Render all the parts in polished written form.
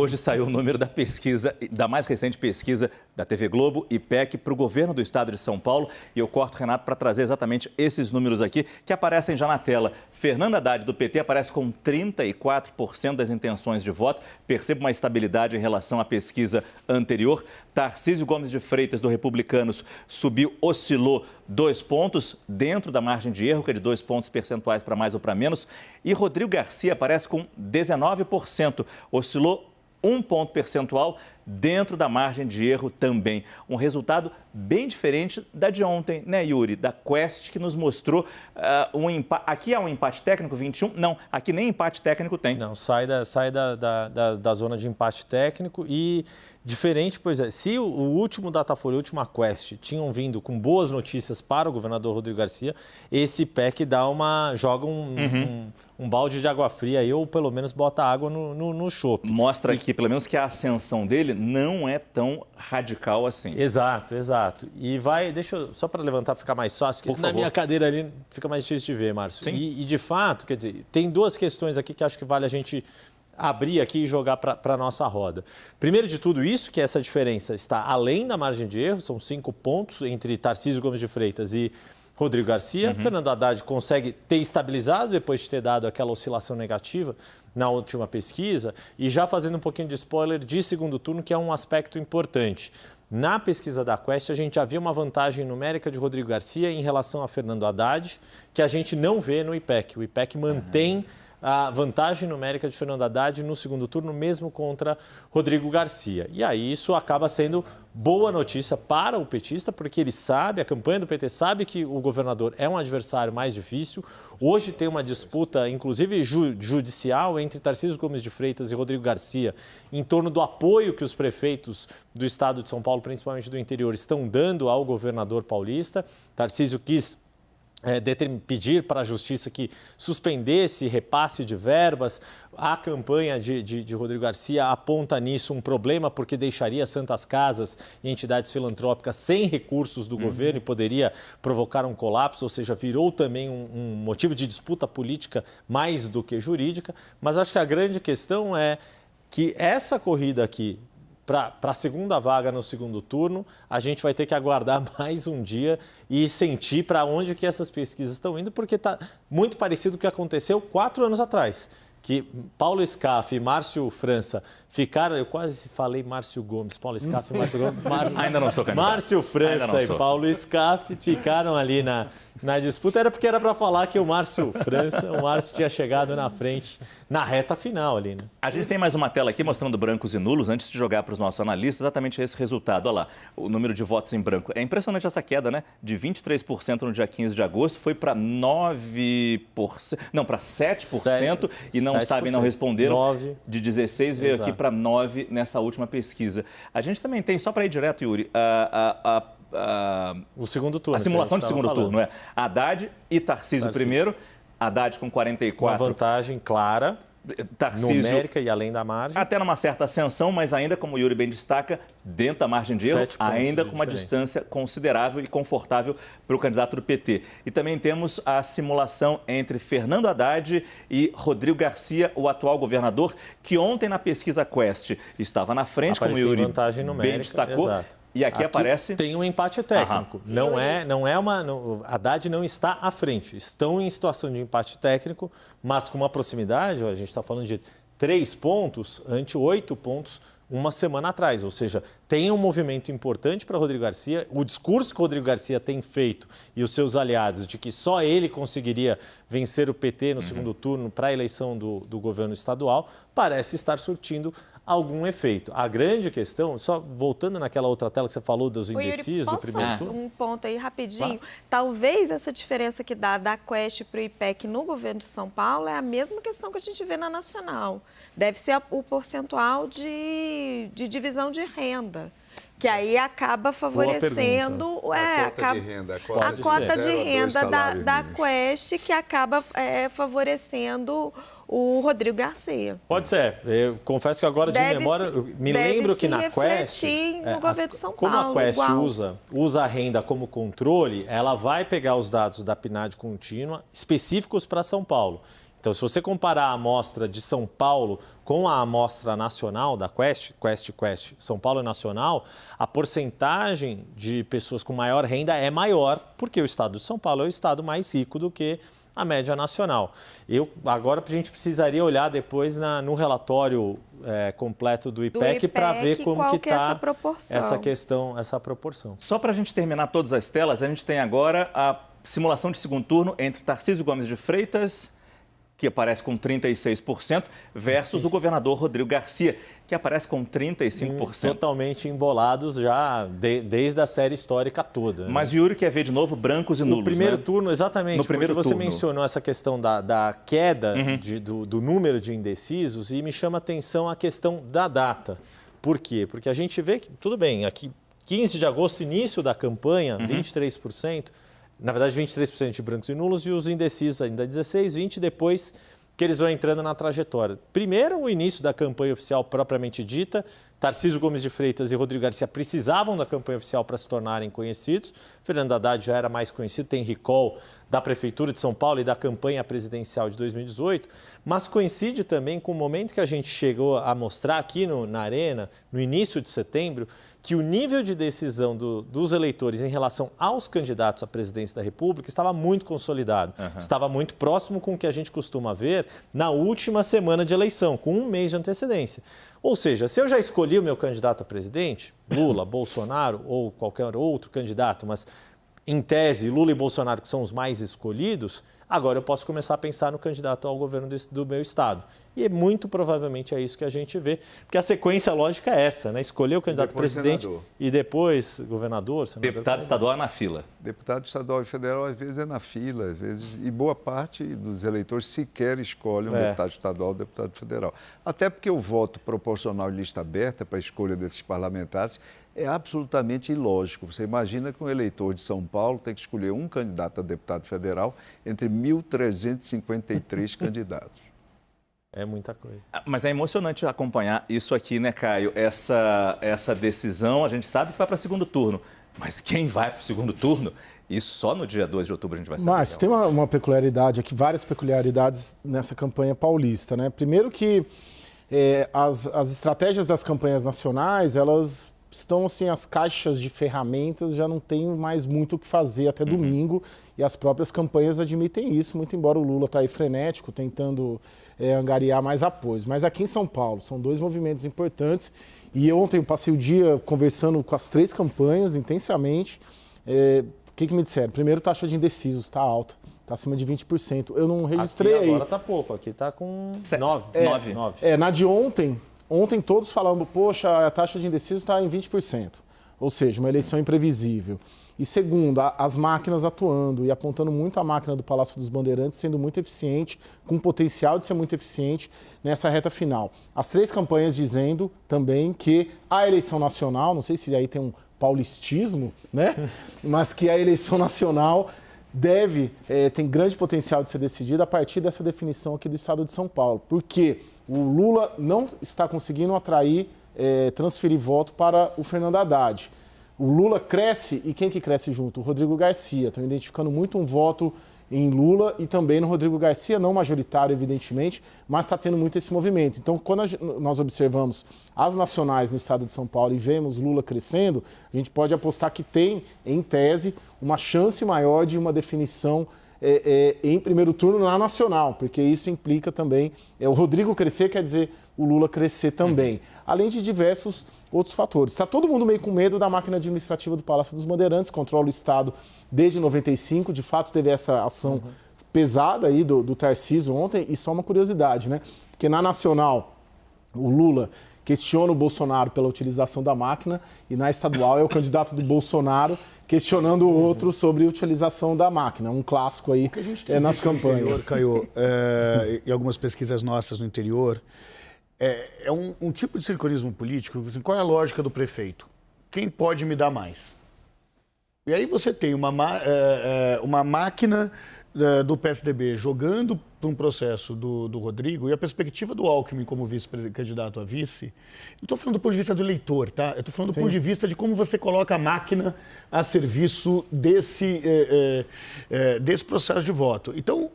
hoje saiu o número da pesquisa, da mais recente pesquisa da TV Globo e IPEC para o governo do estado de São Paulo. E eu corto, Renato, para trazer exatamente esses números aqui que aparecem já na tela. Fernando Haddad, do PT, aparece com 34% das intenções de voto. Perceba uma estabilidade em relação à pesquisa anterior. Tarcísio Gomes de Freitas, do Republicanos, oscilou 2 pontos dentro da margem de erro, que é de 2 pontos percentuais para mais ou para menos. E Rodrigo Garcia aparece com 19%, oscilou 1 ponto percentual dentro da margem de erro também. Um resultado bem diferente da de ontem, né, Yuri? Da Quest, que nos mostrou um empate. Aqui há um empate técnico, 21? Não, aqui nem empate técnico tem. Não, sai da zona de empate técnico e diferente, pois é, se o último Datafolha, a última Quest, tinham vindo com boas notícias para o governador Rodrigo Garcia, esse PEC joga um balde de água fria aí, ou pelo menos bota água no chope. Mostra que, pelo menos, que a ascensão dele não é tão radical assim. Exato. E deixa eu, só para levantar, ficar mais fácil, porque na minha cadeira ali fica mais difícil de ver, Márcio. E de fato, quer dizer, tem 2 questões aqui que acho que vale a gente abrir aqui e jogar para a nossa roda. Primeiro de tudo isso, que essa diferença está além da margem de erro, são 5 pontos entre Tarcísio Gomes de Freitas e Rodrigo Garcia. Fernando Haddad consegue ter estabilizado depois de ter dado aquela oscilação negativa na última pesquisa. E já fazendo um pouquinho de spoiler de segundo turno, que é um aspecto importante. Na pesquisa da Quest, a gente já viu uma vantagem numérica de Rodrigo Garcia em relação a Fernando Haddad, que a gente não vê no IPEC. O IPEC mantém a vantagem numérica de Fernando Haddad no segundo turno, mesmo contra Rodrigo Garcia. E aí isso acaba sendo boa notícia para o petista, porque ele sabe, a campanha do PT sabe que o governador é um adversário mais difícil. Hoje tem uma disputa, inclusive judicial, entre Tarcísio Gomes de Freitas e Rodrigo Garcia, em torno do apoio que os prefeitos do estado de São Paulo, principalmente do interior, estão dando ao governador paulista. Tarcísio quis pedir para a Justiça que suspendesse repasse de verbas. A campanha de Rodrigo Garcia aponta nisso um problema, porque deixaria santas casas e entidades filantrópicas sem recursos do governo e poderia provocar um colapso, ou seja, virou também um motivo de disputa política mais do que jurídica. Mas acho que a grande questão é que essa corrida aqui, para a segunda vaga no segundo turno, a gente vai ter que aguardar mais um dia e sentir para onde que essas pesquisas estão indo, porque está muito parecido com o que aconteceu 4 anos atrás, que Paulo Scaff e Márcio França ficaram, eu quase falei Márcio Gomes, Paulo Scaff e Márcio Gomes, ainda não sou candidato. Márcio França e Paulo Scaff ficaram ali na disputa, era porque era para falar que o Márcio tinha chegado na frente na reta final ali, né? A gente tem mais uma tela aqui mostrando brancos e nulos, antes de jogar para os nossos analistas, exatamente esse resultado. Olha lá, o número de votos em branco. É impressionante essa queda, né? De 23% no dia 15 de agosto, foi para 9%, não, para 7%, e não 7%. Sabem, não responderam. 9%. De 16 veio aqui para 9% nessa última pesquisa. A gente também tem, só para ir direto, Yuri, o segundo turno. A simulação de segundo turno, Haddad e Tarcísio primeiro. Haddad com 44%. Uma vantagem clara, Tarcísio, numérica e além da margem. Até numa certa ascensão, mas ainda, como o Yuri bem destaca, dentro da margem de erro, ainda com uma distância considerável e confortável para o candidato do PT. E também temos a simulação entre Fernando Haddad e Rodrigo Garcia, o atual governador, que ontem na pesquisa Quest estava na frente, como o Yuri bem destacou. Exato. E aqui aparece... Tem um empate técnico. Haddad não está à frente. Estão em situação de empate técnico, mas com uma proximidade, a gente está falando de 3 pontos ante 8 pontos uma semana atrás. Ou seja, tem um movimento importante para Rodrigo Garcia. O discurso que o Rodrigo Garcia tem feito e os seus aliados de que só ele conseguiria vencer o PT no segundo turno para a eleição do governo estadual parece estar surtindo algum efeito. A grande questão, só voltando naquela outra tela que você falou dos indecisos do primeiro turno. Um ponto aí rapidinho. Claro. Talvez essa diferença que dá da Quest para o IPEC no governo de São Paulo é a mesma questão que a gente vê na Nacional. Deve ser o percentual de divisão de renda, que aí acaba favorecendo a cota de renda da Quest, que acaba favorecendo o Rodrigo Garcia. Pode ser. Eu confesso que agora, de memória, eu me lembro que na Quest, no governo de São como Paulo, a Quest usa a renda como controle, ela vai pegar os dados da PNAD contínua específicos para São Paulo. Então, se você comparar a amostra de São Paulo com a amostra nacional da Quest, São Paulo é nacional, a porcentagem de pessoas com maior renda é maior, porque o estado de São Paulo é o estado mais rico do que a média nacional. Agora a gente precisaria olhar depois no relatório completo do IPEC para ver como que está essa questão, essa proporção. Só para a gente terminar todas as telas, a gente tem agora a simulação de segundo turno entre Tarcísio Gomes de Freitas, que aparece com 36%, versus o governador Rodrigo Garcia, que aparece com 35%. Totalmente embolados já desde a série histórica toda. Mas o Yuri quer ver de novo brancos e nulos, no primeiro turno, exatamente. No primeiro porque turno. Você mencionou essa questão da queda do número de indecisos e me chama a atenção a questão da data. Por quê? Porque a gente vê que, tudo bem, aqui 15 de agosto, início da campanha, 23%, na verdade 23% de brancos e nulos e os indecisos ainda 16%, 20% depois que eles vão entrando na trajetória. Primeiro, o início da campanha oficial propriamente dita, Tarcísio Gomes de Freitas e Rodrigo Garcia precisavam da campanha oficial para se tornarem conhecidos. Fernando Haddad já era mais conhecido, tem recall da Prefeitura de São Paulo e da campanha presidencial de 2018, mas coincide também com o momento que a gente chegou a mostrar aqui na Arena, no início de setembro, que o nível de decisão dos eleitores em relação aos candidatos à presidência da República estava muito consolidado, estava muito próximo com o que a gente costuma ver na última semana de eleição, com um mês de antecedência. Ou seja, se eu já escolhi o meu candidato a presidente, Lula, Bolsonaro ou qualquer outro candidato, mas em tese Lula e Bolsonaro que são os mais escolhidos, agora eu posso começar a pensar no candidato ao governo do meu estado. E muito provavelmente é isso que a gente vê, porque a sequência lógica é essa, né? Escolher o candidato a presidente senador. E depois governador, senador. Deputado estadual na fila. Deputado estadual e federal, às vezes, é na fila, às vezes, e boa parte dos eleitores sequer escolhe um deputado estadual ou deputado federal. Até porque o voto proporcional em lista aberta para a escolha desses parlamentares é absolutamente ilógico. Você imagina que um eleitor de São Paulo tem que escolher um candidato a deputado federal entre 1.353 candidatos. É muita coisa. Mas é emocionante acompanhar isso aqui, né, Caio? Essa decisão, a gente sabe que vai para segundo turno. Mas quem vai para o segundo turno, isso só no dia 2 de outubro a gente vai saber. Mas tem uma peculiaridade aqui, várias peculiaridades nessa campanha paulista, né? Primeiro que as estratégias das campanhas nacionais, elas estão assim, as caixas de ferramentas já não tem mais muito o que fazer até domingo, e as próprias campanhas admitem isso, muito embora o Lula está aí frenético, tentando angariar mais apoios. Mas aqui em São Paulo, são dois movimentos importantes, e ontem eu passei o dia conversando com as três campanhas intensamente. O que me disseram? Primeiro, taxa de indecisos está alta, está acima de 20%. Eu não registrei aqui aí. Agora está pouco, aqui está com 9. Na de ontem todos falando, poxa, a taxa de indecisos está em 20%. Ou seja, uma eleição imprevisível. E segundo, as máquinas atuando e apontando muito a máquina do Palácio dos Bandeirantes, sendo muito eficiente, com potencial de ser muito eficiente nessa reta final. As três campanhas dizendo também que a eleição nacional, não sei se aí tem um paulistismo, né? Mas que a eleição nacional tem grande potencial de ser decidida a partir dessa definição aqui do estado de São Paulo. Porque o Lula não está conseguindo atrair, transferir voto para o Fernando Haddad. O Lula cresce, e quem que cresce junto? O Rodrigo Garcia. Estão identificando muito um voto em Lula e também no Rodrigo Garcia, não majoritário, evidentemente, mas está tendo muito esse movimento. Então, quando nós observamos as nacionais no estado de São Paulo e vemos Lula crescendo, a gente pode apostar que tem, em tese, uma chance maior de uma definição em primeiro turno na nacional, porque isso implica também, o Rodrigo crescer quer dizer o Lula crescer também, além de diversos outros fatores. Está todo mundo meio com medo da máquina administrativa do Palácio dos Bandeirantes, controla o Estado desde 95, de fato teve essa ação pesada aí do Tarcísio ontem, e só uma curiosidade, né? Porque na nacional, o Lula questiona o Bolsonaro pela utilização da máquina, e na estadual é o candidato do Bolsonaro questionando o outro sobre a utilização da máquina. Um clássico aí nas campanhas. Caio, e algumas pesquisas nossas no interior, é um tipo de circulismo político. Qual é a lógica do prefeito? Quem pode me dar mais? E aí você tem uma máquina do PSDB jogando para um processo do Rodrigo e a perspectiva do Alckmin como vice-candidato a vice, não estou falando do ponto de vista do eleitor, tá? Eu estou falando do ponto de vista de como você coloca a máquina a serviço desse processo de voto. Então,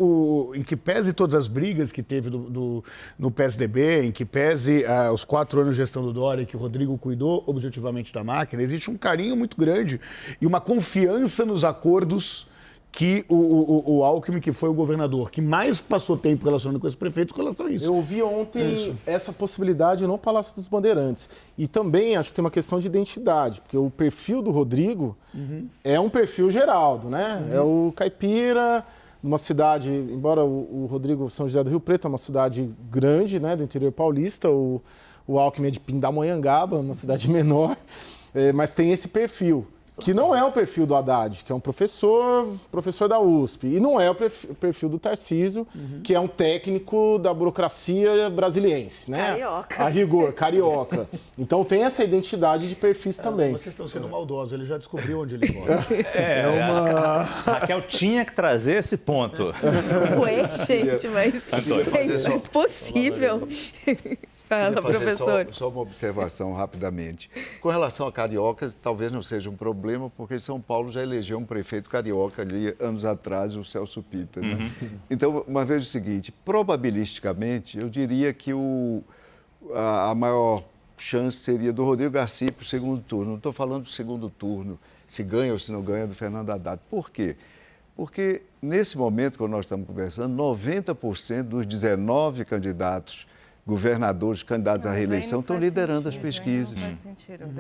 em que pese todas as brigas que teve no PSDB, em que pese os 4 anos de gestão do Dória, que o Rodrigo cuidou objetivamente da máquina, existe um carinho muito grande e uma confiança nos acordos que o Alckmin, que foi o governador, que mais passou tempo relacionando com esse prefeito com relação a isso. Eu ouvi ontem essa possibilidade no Palácio dos Bandeirantes. E também acho que tem uma questão de identidade, porque o perfil do Rodrigo é um perfil Geraldo, né? É o caipira, numa cidade, embora o Rodrigo São José do Rio Preto é uma cidade grande, né, do interior paulista, o Alckmin é de Pindamonhangaba, uma cidade menor, mas tem esse perfil. Que não é o perfil do Haddad, que é um professor da USP. E não é o perfil do Tarcísio, que é um técnico da burocracia brasiliense, né? Carioca. A rigor, carioca. Então tem essa identidade de perfis também. Vocês estão sendo maldosos, ele já descobriu onde ele mora. Raquel tinha que trazer esse ponto. Ué, gente, mas é impossível. Fala, professor. Só uma observação rapidamente. Com relação a cariocas, talvez não seja um problema, porque São Paulo já elegeu um prefeito carioca ali anos atrás, o Celso Pitta. Né? Então, uma vez o seguinte, probabilisticamente, eu diria que a maior chance seria do Rodrigo Garcia para o segundo turno. Não estou falando do segundo turno, se ganha ou se não ganha do Fernando Haddad. Por quê? Porque, nesse momento, quando nós estamos conversando, 90% dos 19 candidatos governadores, candidatos à reeleição, estão liderando as pesquisas.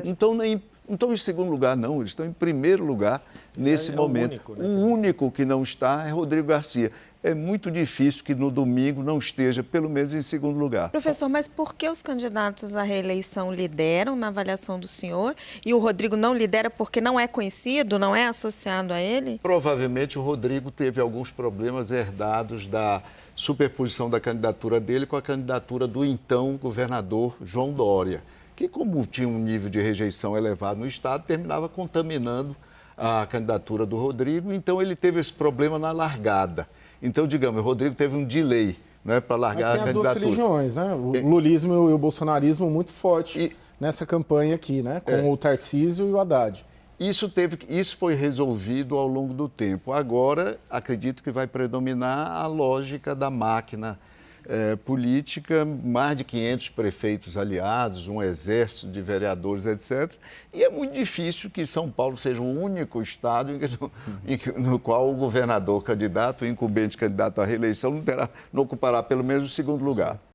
Não estão em segundo lugar, não. Eles estão em primeiro lugar nesse momento. O único que não está é Rodrigo Garcia. É muito difícil que no domingo não esteja, pelo menos, em segundo lugar. Professor, mas por que os candidatos à reeleição lideram na avaliação do senhor e o Rodrigo não lidera porque não é conhecido, não é associado a ele? Provavelmente o Rodrigo teve alguns problemas herdados da superposição da candidatura dele com a candidatura do então governador João Dória, que, como tinha um nível de rejeição elevado no Estado, terminava contaminando a candidatura do Rodrigo, então ele teve esse problema na largada. Então, digamos, o Rodrigo teve um delay, né, para largar a candidatura. Mas tem as duas religiões, né? O lulismo e o bolsonarismo muito forte nessa campanha aqui, né? Com o Tarcísio e o Haddad. Isso foi resolvido ao longo do tempo. Agora, acredito que vai predominar a lógica da máquina política, mais de 500 prefeitos aliados, um exército de vereadores, etc. E é muito difícil que São Paulo seja o único estado no qual o governador candidato, o incumbente candidato à reeleição, não ocupará pelo menos o segundo lugar.